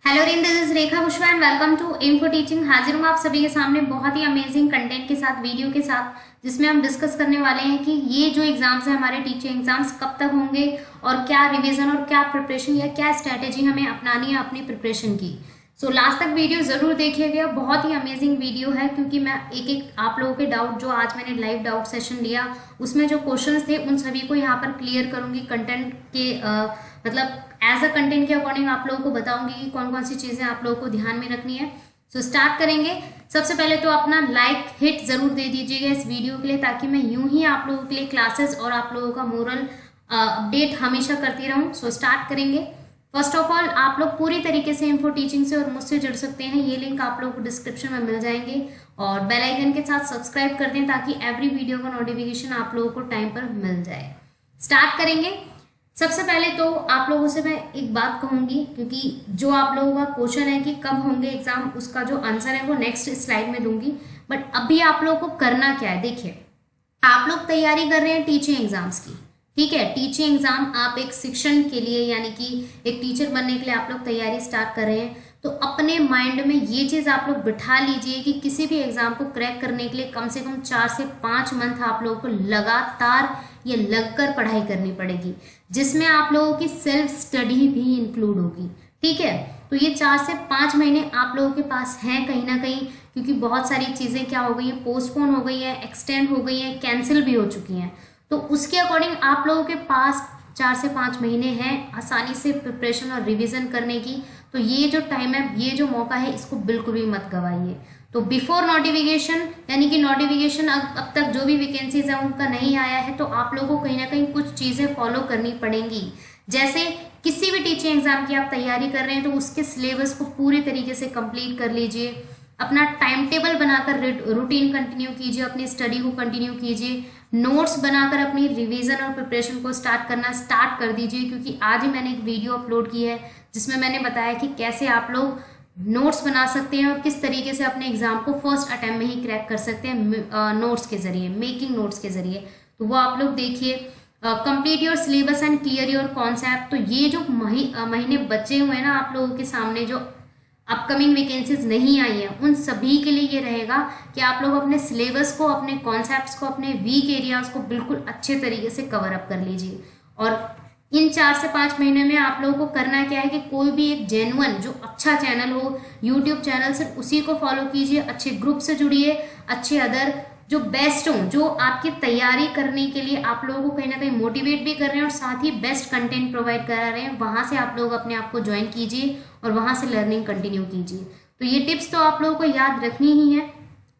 Hello रिन, this is Rekha Kushwaha and welcome to M for teaching. हाजिर हूँ आप सभी के सामने बहुत ही अमेजिंग कंटेंट के साथ, वीडियो के साथ, जिसमें हम डिस्कस करने वाले हैं कि ये जो एग्जाम्स हैं हमारे टीचिंग एग्जाम्स कब तक होंगे और क्या रिवीजन और क्या प्रिपरेशन या क्या स्ट्रैटेजी हमें अपनानी है अपनी प्रिपरेशन की। सो लास्ट तक वीडियो जरूर देखिएगा, बहुत ही अमेजिंग वीडियो है क्योंकि मैं एक एक आप लोगों के डाउट जो आज मैंने लाइव डाउट सेशन लिया उसमें जो क्वेश्चंस थे उन सभी को यहाँ पर क्लियर करूंगी। कंटेंट के मतलब एज अ कंटेंट के अकॉर्डिंग आप लोगों को बताऊंगी कि कौन कौन सी चीजें आप लोगों को ध्यान में रखनी है। सो स्टार्ट करेंगे। सबसे पहले तो अपना लाइक हिट जरूर दे दीजिएगा इस वीडियो के लिए, ताकि मैं यूं ही आप लोगों के लिए क्लासेस और आप लोगों का मोरल अपडेट हमेशा करती रहूं। सो स्टार्ट करेंगे। फर्स्ट ऑफ ऑल आप लोग पूरी तरीके से इन्फो टीचिंग से और मुझसे जुड़ सकते हैं। ये लिंक आप लोगों को डिस्क्रिप्शन में मिल जाएंगे और बेल आइकन के साथ सब्सक्राइब कर दें ताकि एवरी वीडियो का नोटिफिकेशन आप लोगों को टाइम पर मिल जाए। स्टार्ट करेंगे। सबसे पहले तो आप लोगों से मैं एक बात कहूंगी, क्योंकि जो आप लोगों का क्वेश्चन है कि कब होंगे एग्जाम, उसका जो आंसर है वो नेक्स्ट स्लाइड में दूंगी। बट अभी आप लोगों को करना क्या है, देखिए आप लोग तैयारी कर रहे हैं टीचिंग एग्जाम्स की, ठीक है। टीचिंग एग्जाम आप एक शिक्षण के लिए यानी कि एक टीचर बनने के लिए आप लोग तैयारी स्टार्ट कर रहे हैं, तो अपने माइंड में ये चीज आप लोग बिठा लीजिए कि किसी भी एग्जाम को क्रैक करने के लिए कम से कम 4 से 5 मंथ आप लोगों को लगातार ये लगकर पढ़ाई करनी पड़ेगी, जिसमें आप लोगों की सेल्फ स्टडी भी इंक्लूड होगी, ठीक है। तो ये 4 से 5 महीने आप लोगों के पास हैं कहीं ना कहीं, क्योंकि बहुत सारी चीजें क्या हो गई हैं, पोस्टपोन हो गई हैं, एक्सटेंड हो गई हैं, कैंसिल भी हो चुकी हैं। तो उसके अकॉर्डिंग आप लोगों के पास 4 से 5 महीने हैं आसानी से प्रिपरेशन और रिवीजन करने की। तो ये जो टाइम है, ये जो मौका है, इसको बिल्कुल भी मत गवाइए। तो बिफोर नोटिफिकेशन यानी कि नोटिफिकेशन अब तक जो भी वैकेंसीज है उनका नहीं आया है, तो आप लोगों को कहीं ना कहीं कुछ चीजें फॉलो करनी पड़ेंगी। जैसे किसी भी टीचिंग एग्जाम की आप तैयारी कर रहे हैं तो उसके सिलेबस को पूरी तरीके से कंप्लीट कर लीजिए, अपना टाइम टेबल बनाकर रूटीन कंटिन्यू कीजिए, अपनी स्टडी को कंटिन्यू कीजिए, नोट्स बनाकर अपनी रिवीजन और प्रिपरेशन को स्टार्ट करना स्टार्ट कर दीजिए। क्योंकि आज ही मैंने एक वीडियो अपलोड की है जिसमें मैंने बताया कि कैसे आप लोग नोट्स बना सकते हैं और किस तरीके से अपने एग्जाम को फर्स्ट अटेम्प्ट में ही क्रैक कर सकते हैं नोट्स के जरिए, मेकिंग नोट्स के जरिए। तो वो आप लोग देखिए। Complete your syllabus and clear your concept. तो ये जो महीने बचे हुए हैं ना आप लोगों के सामने, जो अपकमिंग वैकेंसीज नहीं आई है, उन सभी के लिए ये रहेगा कि आप लोग अपने सिलेबस को, अपने कॉन्सेप्ट्स को, अपने वीक एरियाज को बिल्कुल अच्छे तरीके से कवर अप कर लीजिए। और इन 4 से 5 महीने में आप लोगों को करना क्या है कि कोई भी एक जेन्युइन जो अच्छा चैनल हो, यूट्यूब चैनल, सिर्फ उसी को फॉलो कीजिए, अच्छे ग्रुप से जुड़िए, अच्छे अदर जो बेस्ट हों, जो आपकी तैयारी करने के लिए आप लोगों को कहीं ना कहीं मोटिवेट भी कर रहे हैं और साथ ही बेस्ट कंटेंट प्रोवाइड करा रहे हैं, वहां से आप लोग अपने आप को ज्वाइन कीजिए और वहां से लर्निंग कंटिन्यू कीजिए। तो ये टिप्स तो आप लोगों को याद रखनी ही है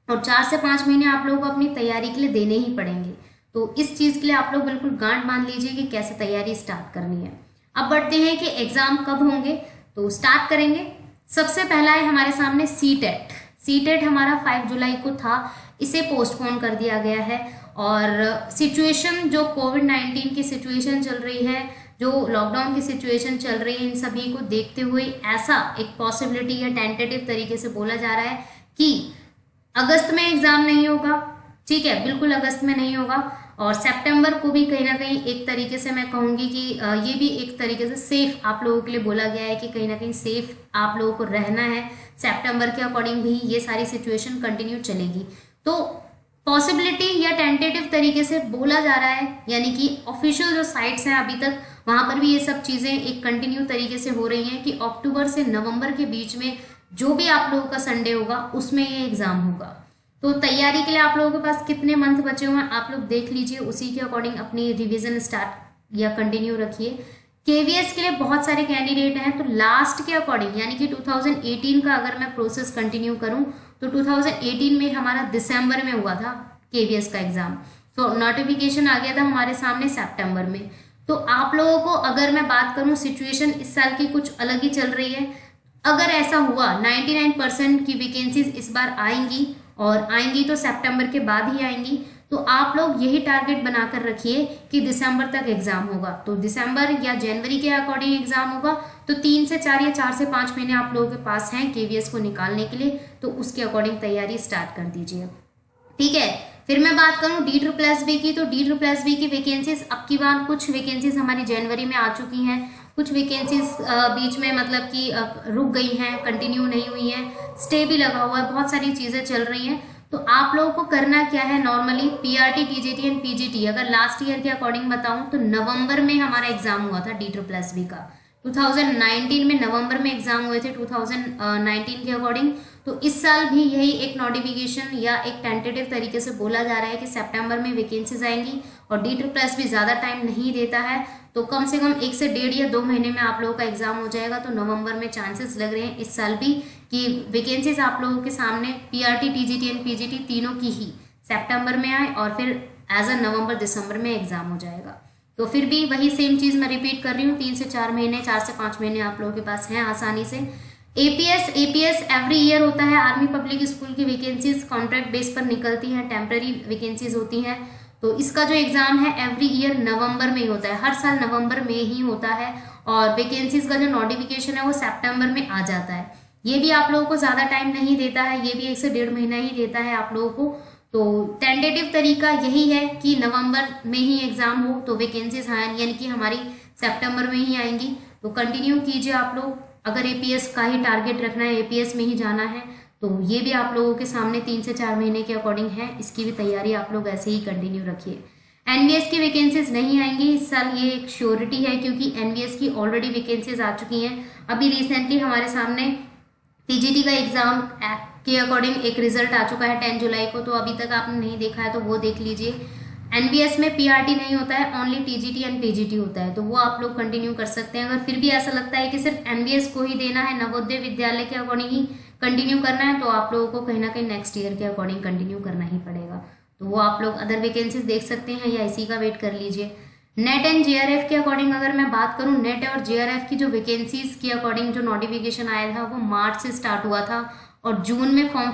और 4 से 5 महीने आप लोगों को अपनी तैयारी के लिए देने ही पड़ेंगे। तो इस चीज के लिए आप लोग बिल्कुल गांठ बांध लीजिए कि कैसे तैयारी स्टार्ट करनी है। अब बढ़ते हैं कि एग्जाम कब होंगे, तो स्टार्ट करेंगे। सबसे पहला है हमारे सामने सीटेट। सीटेट हमारा 5 जुलाई को था, इसे पोस्टपोन कर दिया गया है। और सिचुएशन जो कोविड-19 की सिचुएशन चल रही है, जो लॉकडाउन की सिचुएशन चल रही है, इन सभी को देखते हुए ऐसा एक पॉसिबिलिटी या टेंटेटिव तरीके से बोला जा रहा है कि अगस्त में एग्जाम नहीं होगा, ठीक है, बिल्कुल अगस्त में नहीं होगा। और सितंबर को भी कहीं ना कहीं एक तरीके से मैं कहूंगी कि ये भी एक तरीके से सेफ आप लोगों के लिए बोला गया है कि कहीं ना कहीं सेफ आप लोगों को रहना है। सितंबर के अकॉर्डिंग भी ये सारी सिचुएशन कंटिन्यू चलेगी। तो पॉसिबिलिटी या टेंटेटिव तरीके से बोला जा रहा है, यानी कि ऑफिशियल जो साइट्स हैं अभी तक, वहां पर भी ये सब चीजें एक कंटिन्यू तरीके से हो रही हैं कि अक्टूबर से नवंबर के बीच में जो भी आप लोगों का संडे होगा उसमें ये एग्जाम होगा। तो तैयारी के लिए आप लोगों के पास कितने मंथ बचे हुए हैं आप लोग देख लीजिए, उसी के अकॉर्डिंग अपनी रिवीजन स्टार्ट या कंटिन्यू रखिए। केवीएस के लिए बहुत सारे कैंडिडेट हैं, तो लास्ट के अकॉर्डिंग यानी कि 2018 का अगर मैं प्रोसेस कंटिन्यू करूं तो 2018 में हमारा दिसंबर में हुआ था केवीएस का एग्जाम। तो नोटिफिकेशन आ गया था हमारे सामने सितंबर में। तो आप लोगों को अगर मैं बात करूं, सिचुएशन इस साल की कुछ अलग ही चल रही है। अगर ऐसा हुआ 99% की वैकेंसीज इस बार आएंगी और आएंगी तो सितंबर के बाद ही आएंगी, तो आप लोग यही टारगेट बनाकर रखिए कि दिसंबर तक एग्जाम होगा। तो दिसंबर या जनवरी के अकॉर्डिंग एग्जाम होगा, तो 3 से 4 या 4 से 5 महीने आप लोगों के पास हैं केवीएस को निकालने के लिए, तो उसके अकॉर्डिंग तैयारी स्टार्ट कर दीजिए, ठीक है। फिर मैं बात करूं DSSB की, तो DSSB की वैकेंसीज अब की बार कुछ वैकेंसीज हमारी जनवरी में आ चुकी हैं, कुछ वैकेंसीज बीच में मतलब कि रुक गई हैं, कंटिन्यू नहीं हुई हैं, स्टे भी लगा हुआ है, बहुत सारी चीज़ें चल रही हैं। तो आप लोगों को करना क्या है, normally PRT, TGT and PGT अगर लास्ट ईयर के अकॉर्डिंग बताऊं तो नवंबर में हमारा एग्जाम हुआ था DSSB का। 2019 में नवंबर में एग्जाम हुए थे 2019 के अकॉर्डिंग। तो इस साल भी यही एक नोटिफिकेशन या एक टेंटेटिव तरीके से बोला जा रहा है कि सितंबर में वैकेंसीज आएंगी, और DSSB ज़्यादा टाइम नहीं देता है, तो कम से कम 1 से 1.5 या 2 महीने में आप लोगों का एग्जाम हो जाएगा। तो नवंबर में चांसेस लग रहे हैं इस साल भी कि वैकेंसीज आप लोगों के सामने पीआरटी, टीजीटी एंड पीजीटी तीनों की ही सितंबर में आए, और फिर एज अ नवंबर दिसंबर में एग्जाम हो जाएगा। तो फिर भी वही सेम चीज़ मैं रिपीट कर रही हूँ, 3 से 4 महीने, 4 से 5 महीने आप लोगों के पास हैं आसानी से। एपीएस एवरी ईयर होता है। आर्मी पब्लिक स्कूल की वैकेंसीज कॉन्ट्रैक्ट बेस पर निकलती हैं, टेम्पररी वैकेंसीज होती हैं। तो इसका जो एग्जाम है एवरी ईयर नवंबर में ही होता है, हर साल नवंबर में ही होता है, और वैकेंसीज का जो नोटिफिकेशन है वो सितंबर में आ जाता है। ये भी आप लोगों को ज़्यादा टाइम नहीं देता है, ये भी 1 से 1.5 महीना ही देता है आप लोगों को। तो टेंटेटिव तरीका यही है कि नवंबर में ही एग्जाम हो, तो वैकेंसीज यानी कि हमारी सितंबर में ही आएंगी। तो कंटिन्यू कीजिए आप लोग, अगर एपीएस का ही टारगेट रखना है, एपीएस में ही जाना है, तो ये भी आप लोगों के सामने 3 से 4 महीने के अकॉर्डिंग है, इसकी भी तैयारी आप लोग ऐसे ही कंटिन्यू रखिए। एनवीएस की वैकेंसीज नहीं आएंगी इस साल, ये एक श्योरिटी है, क्योंकि एनवीएस की ऑलरेडी वैकेंसीज आ चुकी हैं। अभी रिसेंटली हमारे सामने टीजीटी का एग्जाम के अकॉर्डिंग एक रिजल्ट आ चुका है 10 जुलाई को, तो अभी तक आपने नहीं देखा है तो वो देख लीजिए। एनवीएस में पीआरटी नहीं होता है, ओनली टीजीटी एंड पीजीटी होता है, तो वो आप लोग कंटिन्यू कर सकते हैं। अगर फिर भी ऐसा लगता है कि सिर्फ एनवीएस को ही देना है, नवोदय विद्यालय के अकॉर्डिंग ही कंटिन्यू करना है, तो आप लोगों को कहीं ना कहीं नेक्स्ट ईयर के अकॉर्डिंग कंटिन्यू करना ही पड़ेगा। तो वो आप लोग अदर वैकेंसीज देख सकते हैं या इसी का वेट कर लीजिए। नेट एंड जेआरएफ के अकॉर्डिंग अगर मैं बात करूं, नेट और जेआरएफ की जो वैकेंसीज के अकॉर्डिंग जो नोटिफिकेशन आया था वो मार्च से स्टार्ट हुआ था, और जून में फॉर्म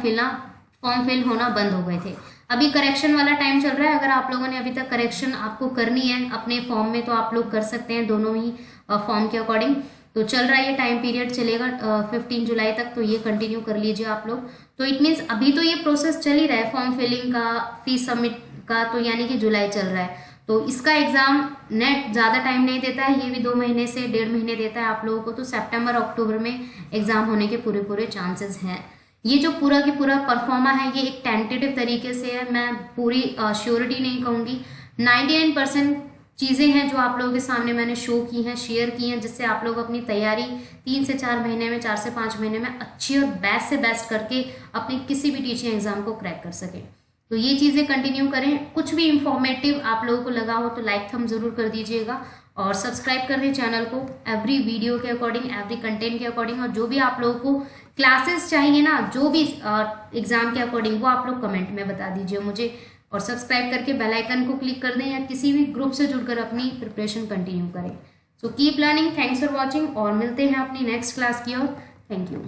फिल होना बंद हो गए थे। अभी करेक्शन वाला टाइम चल रहा है, अगर आप लोगों ने अभी तक करेक्शन आपको करनी है अपने फॉर्म में तो आप लोग कर सकते हैं, दोनों ही फॉर्म के अकॉर्डिंग। तो चल रहा है, ये टाइम पीरियड चलेगा 15 जुलाई तक, तो ये कंटिन्यू कर लीजिए आप लोग। तो इट मीन्स अभी तो ये प्रोसेस चल ही रहा है फॉर्म फिलिंग का, फीस सबमिट का, तो यानी कि जुलाई चल रहा है। तो इसका एग्जाम नेट ज़्यादा टाइम नहीं देता है, ये भी 2 महीने से 1.5 महीने देता है आप लोगों को, तो सितंबर अक्टूबर में एग्जाम होने के पूरे चांसेस हैं। ये जो पूरा की पूरा परफॉर्मा है ये एक टेंटेटिव तरीके से है, मैं पूरी श्योरिटी नहीं कहूँगी। 99% चीज़ें हैं जो आप लोगों के सामने मैंने शो की हैं, शेयर की हैं, जिससे आप लोग अपनी तैयारी 3 से 4 महीने में, 4 से 5 महीने में अच्छी और बेस्ट से बेस्ट करके अपने किसी भी टीचिंग एग्जाम को क्रैक कर सकें। तो ये चीज़ें कंटिन्यू करें। कुछ भी इंफॉर्मेटिव आप लोगों को लगा हो तो लाइक थम जरूर कर दीजिएगा, और सब्सक्राइब कर दें चैनल को एवरी वीडियो के अकॉर्डिंग, एवरी कंटेंट के अकॉर्डिंग। और जो भी आप लोगों को क्लासेस चाहिए ना, जो भी एग्जाम के अकॉर्डिंग, वो आप लोग कमेंट में बता दीजिए मुझे, और सब्सक्राइब करके बेल आइकन को क्लिक कर दें, या किसी भी ग्रुप से जुड़कर अपनी प्रिपरेशन कंटिन्यू करें। So keep learning, thanks for watching, और मिलते हैं अपनी नेक्स्ट क्लास की ओर। Thank you.